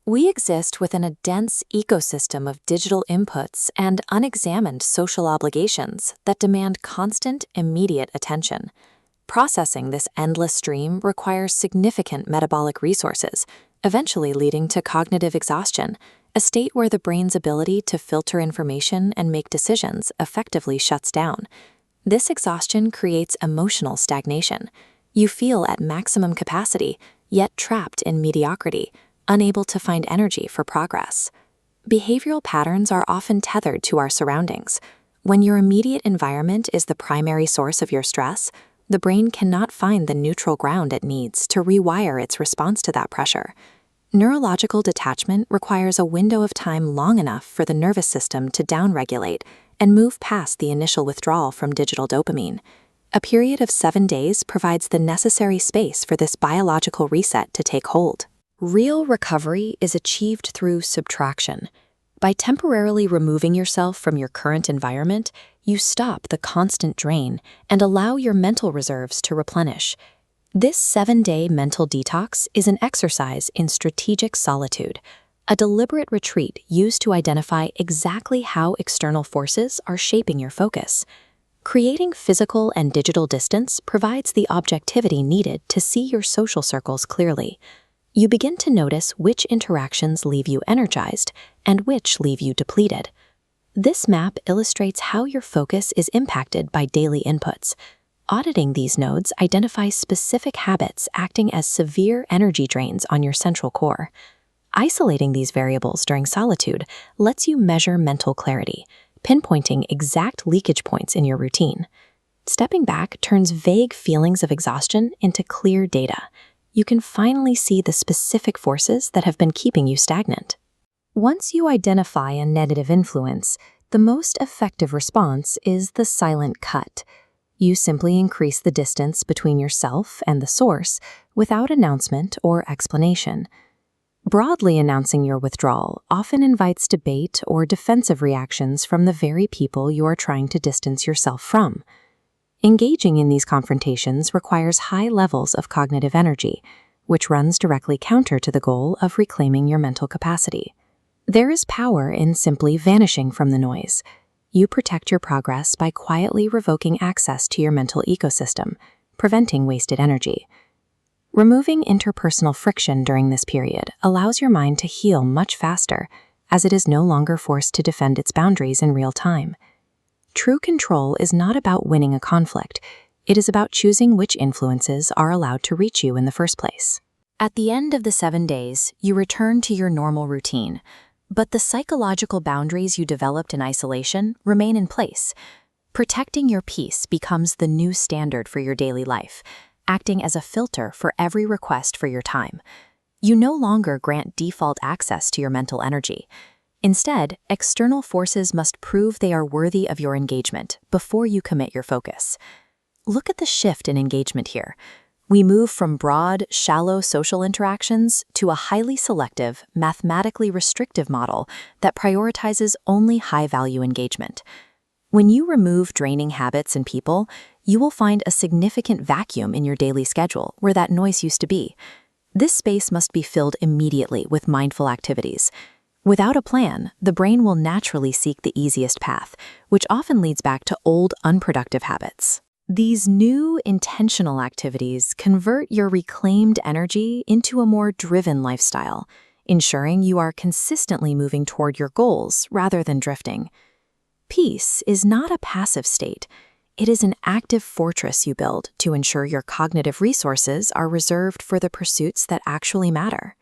We exist within a dense ecosystem of digital inputs and unexamined social obligations that demand constant, immediate attention. Processing this endless stream requires significant metabolic resources, eventually leading to cognitive exhaustion, a state where the brain's ability to filter information and make decisions effectively shuts down. This exhaustion creates emotional stagnation. You feel at maximum capacity, yet trapped in mediocrity, unable to find energy for progress. Behavioral patterns are often tethered to our surroundings. When your immediate environment is the primary source of your stress, the brain cannot find the neutral ground it needs to rewire its response to that pressure. Neurological detachment requires a window of time long enough for the nervous system to downregulate and move past the initial withdrawal from digital dopamine. A period of 7 days provides the necessary space for this biological reset to take hold. Real recovery is achieved through subtraction. By temporarily removing yourself from your current environment, you stop the constant drain and allow your mental reserves to replenish. This 7-day mental detox is an exercise in strategic solitude, a deliberate retreat used to identify exactly how external forces are shaping your focus. Creating physical and digital distance provides the objectivity needed to see your social circles clearly. You begin to notice which interactions leave you energized and which leave you depleted. This map illustrates how your focus is impacted by daily inputs. Auditing these nodes identifies specific habits acting as severe energy drains on your central core. Isolating these variables during solitude lets you measure mental clarity, pinpointing exact leakage points in your routine. Stepping back turns vague feelings of exhaustion into clear data. You can finally see the specific forces that have been keeping you stagnant. Once you identify a negative influence, the most effective response is the silent cut. You simply increase the distance between yourself and the source without announcement or explanation. Broadly announcing your withdrawal often invites debate or defensive reactions from the very people you are trying to distance yourself from. Engaging in these confrontations requires high levels of cognitive energy, which runs directly counter to the goal of reclaiming your mental capacity. There is power in simply vanishing from the noise. You protect your progress by quietly revoking access to your mental ecosystem, preventing wasted energy. Removing interpersonal friction during this period allows your mind to heal much faster, as it is no longer forced to defend its boundaries in real time. True control is not about winning a conflict. It is about choosing which influences are allowed to reach you in the first place. At the end of the 7 days, you return to your normal routine, but the psychological boundaries you developed in isolation remain in place. Protecting your peace becomes the new standard for your daily life, acting as a filter for every request for your time. You no longer grant default access to your mental energy. Instead, external forces must prove they are worthy of your engagement before you commit your focus. Look at the shift in engagement here. We move from broad, shallow social interactions to a highly selective, mathematically restrictive model that prioritizes only high-value engagement. When you remove draining habits and people, you will find a significant vacuum in your daily schedule where that noise used to be. This space must be filled immediately with mindful activities. Without a plan, the brain will naturally seek the easiest path, which often leads back to old, unproductive habits. These new, intentional activities convert your reclaimed energy into a more driven lifestyle, ensuring you are consistently moving toward your goals rather than drifting. Peace is not a passive state. It is an active fortress you build to ensure your cognitive resources are reserved for the pursuits that actually matter.